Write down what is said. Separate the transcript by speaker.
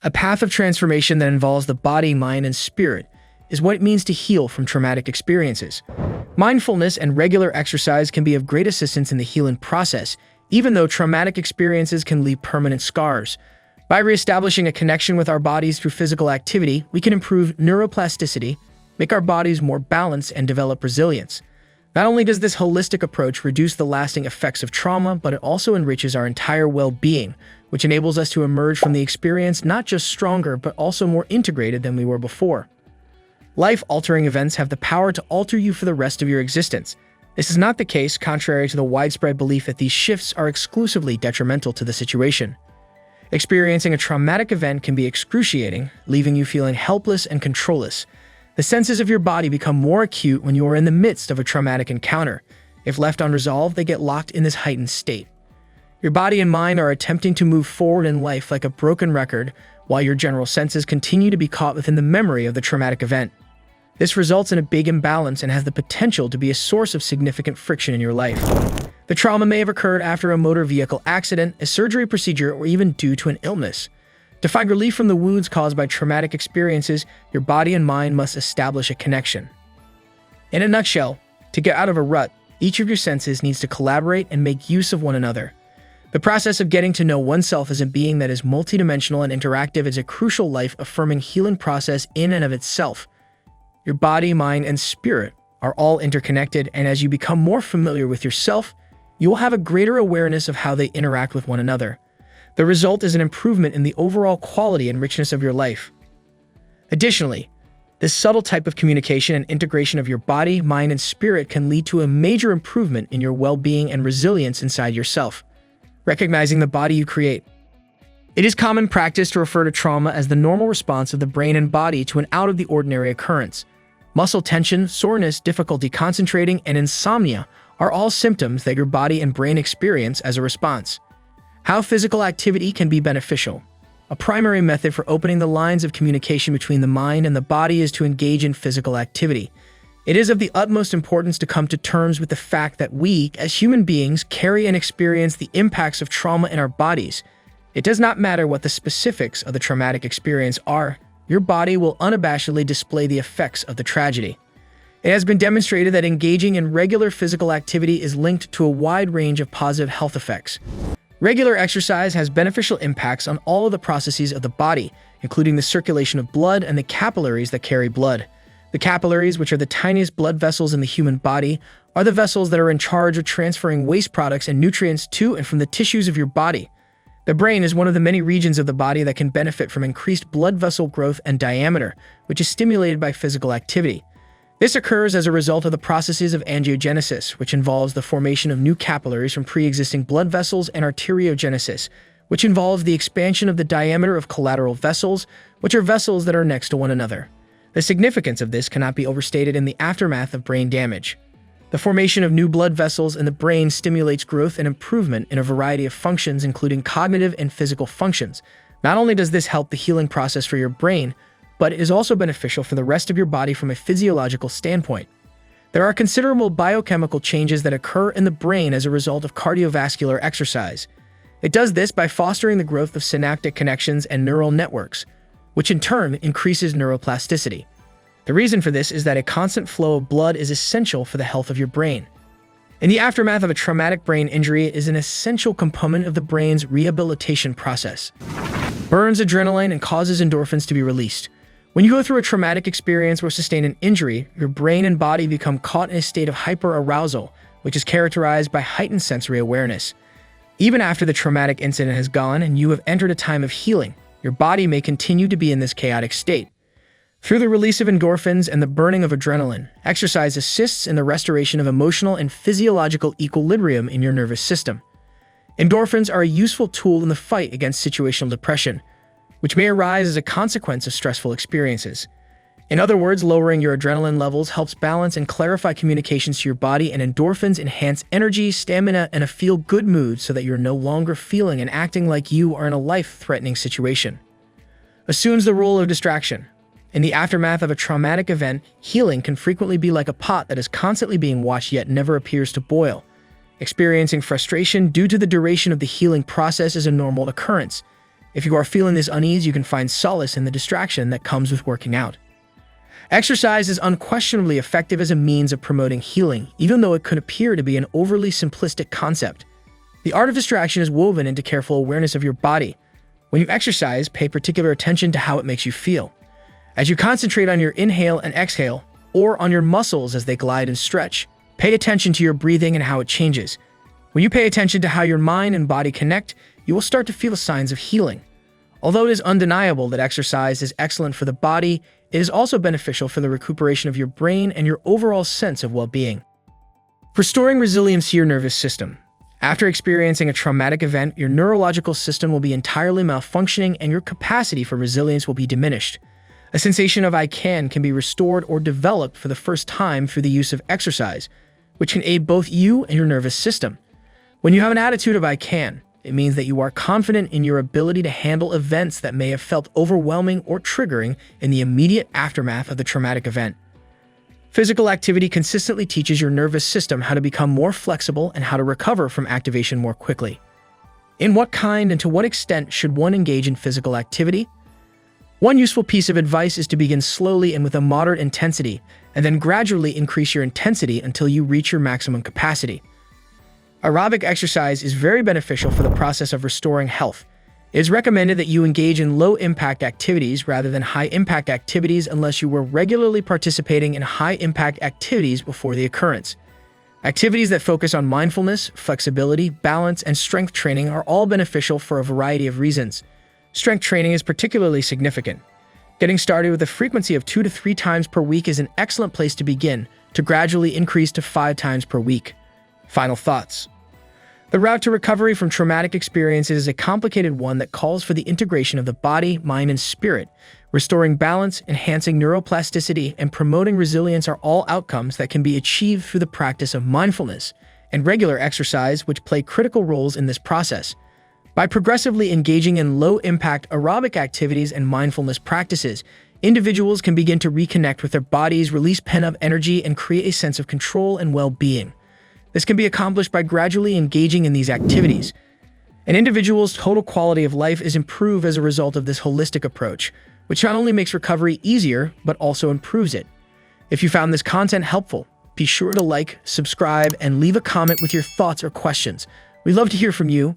Speaker 1: A path of transformation that involves the body, mind, and spirit is what it means to heal from traumatic experiences. Mindfulness and regular exercise can be of great assistance in the healing process, even though traumatic experiences can leave permanent scars. By reestablishing a connection with our bodies through physical activity, we can improve neuroplasticity, make our bodies more balanced, and develop resilience. Not only does this holistic approach reduce the lasting effects of trauma, but it also enriches our entire well-being, which enables us to emerge from the experience not just stronger, but also more integrated than we were before. Life-altering events have the power to alter you for the rest of your existence. This is not the case, contrary to the widespread belief that these shifts are exclusively detrimental to the situation. Experiencing a traumatic event can be excruciating, leaving you feeling helpless and controlless. The senses of your body become more acute when you are in the midst of a traumatic encounter. If left unresolved, they get locked in this heightened state. Your body and mind are attempting to move forward in life like a broken record, while your general senses continue to be caught within the memory of the traumatic event. This results in a big imbalance and has the potential to be a source of significant friction in your life. The trauma may have occurred after a motor vehicle accident, a surgery procedure, or even due to an illness. To find relief from the wounds caused by traumatic experiences, your body and mind must establish a connection. In a nutshell, to get out of a rut, each of your senses needs to collaborate and make use of one another. The process of getting to know oneself as a being that is multidimensional and interactive is a crucial life-affirming healing process in and of itself. Your body, mind, and spirit are all interconnected, and as you become more familiar with yourself, you will have a greater awareness of how they interact with one another. The result is an improvement in the overall quality and richness of your life. Additionally, this subtle type of communication and integration of your body, mind, and spirit can lead to a major improvement in your well-being and resilience inside yourself. Recognizing the body you create. It is common practice to refer to trauma as the normal response of the brain and body to an out-of-the-ordinary occurrence. Muscle tension, soreness, difficulty concentrating, and insomnia are all symptoms that your body and brain experience as a response. How physical activity can be beneficial. A primary method for opening the lines of communication between the mind and the body is to engage in physical activity. It is of the utmost importance to come to terms with the fact that we, as human beings, carry and experience the impacts of trauma in our bodies. It does not matter what the specifics of the traumatic experience are, your body will unabashedly display the effects of the tragedy. It has been demonstrated that engaging in regular physical activity is linked to a wide range of positive health effects. Regular exercise has beneficial impacts on all of the processes of the body, including the circulation of blood and the capillaries that carry blood. The capillaries, which are the tiniest blood vessels in the human body, are the vessels that are in charge of transferring waste products and nutrients to and from the tissues of your body. The brain is one of the many regions of the body that can benefit from increased blood vessel growth and diameter, which is stimulated by physical activity. This occurs as a result of the processes of angiogenesis, which involves the formation of new capillaries from pre-existing blood vessels, and arteriogenesis, which involves the expansion of the diameter of collateral vessels, which are vessels that are next to one another. The significance of this cannot be overstated in the aftermath of brain damage. The formation of new blood vessels in the brain stimulates growth and improvement in a variety of functions, including cognitive and physical functions. Not only does this help the healing process for your brain, but it is also beneficial for the rest of your body from a physiological standpoint. There are considerable biochemical changes that occur in the brain as a result of cardiovascular exercise. It does this by fostering the growth of synaptic connections and neural networks, which in turn increases neuroplasticity. The reason for this is that a constant flow of blood is essential for the health of your brain. In the aftermath of a traumatic brain injury is an essential component of the brain's rehabilitation process. Burns adrenaline and causes endorphins to be released. When you go through a traumatic experience or sustain an injury, your brain and body become caught in a state of hyperarousal, which is characterized by heightened sensory awareness. Even after the traumatic incident has gone and you have entered a time of healing, your body may continue to be in this chaotic state. Through the release of endorphins and the burning of adrenaline, exercise assists in the restoration of emotional and physiological equilibrium in your nervous system. Endorphins are a useful tool in the fight against situational depression, which may arise as a consequence of stressful experiences. In other words, lowering your adrenaline levels helps balance and clarify communications to your body, and endorphins enhance energy, stamina, and a feel-good mood so that you're no longer feeling and acting like you are in a life-threatening situation. Assumes the role of distraction. In the aftermath of a traumatic event, healing can frequently be like a pot that is constantly being watched yet never appears to boil. Experiencing frustration due to the duration of the healing process is a normal occurrence. If you are feeling this unease, you can find solace in the distraction that comes with working out. Exercise is unquestionably effective as a means of promoting healing, even though it could appear to be an overly simplistic concept. The art of distraction is woven into careful awareness of your body. When you exercise, pay particular attention to how it makes you feel. As you concentrate on your inhale and exhale, or on your muscles as they glide and stretch, pay attention to your breathing and how it changes. When you pay attention to how your mind and body connect, you will start to feel the signs of healing. Although it is undeniable that exercise is excellent for the body, it is also beneficial for the recuperation of your brain and your overall sense of well-being. Restoring resilience to your nervous system. After experiencing a traumatic event, your neurological system will be entirely malfunctioning and your capacity for resilience will be diminished. A sensation of I can be restored or developed for the first time through the use of exercise, which can aid both you and your nervous system. When you have an attitude of I can, it means that you are confident in your ability to handle events that may have felt overwhelming or triggering in the immediate aftermath of the traumatic event. Physical activity consistently teaches your nervous system how to become more flexible and how to recover from activation more quickly. In what kind and to what extent should one engage in physical activity? One useful piece of advice is to begin slowly and with a moderate intensity, and then gradually increase your intensity until you reach your maximum capacity. Aerobic exercise is very beneficial for the process of restoring health. It is recommended that you engage in low-impact activities rather than high-impact activities unless you were regularly participating in high-impact activities before the occurrence. Activities that focus on mindfulness, flexibility, balance, and strength training are all beneficial for a variety of reasons. Strength training is particularly significant. Getting started with a frequency of 2 to 3 times per week is an excellent place to begin, to gradually increase to 5 times per week. Final thoughts. The route to recovery from traumatic experiences is a complicated one that calls for the integration of the body, mind, and spirit. Restoring balance, enhancing neuroplasticity, and promoting resilience are all outcomes that can be achieved through the practice of mindfulness and regular exercise, which play critical roles in this process. By progressively engaging in low-impact aerobic activities and mindfulness practices, individuals can begin to reconnect with their bodies, release pent-up energy, and create a sense of control and well-being. This can be accomplished by gradually engaging in these activities. An individual's total quality of life is improved as a result of this holistic approach, which not only makes recovery easier, but also improves it. If you found this content helpful, be sure to like, subscribe, and leave a comment with your thoughts or questions. We'd love to hear from you.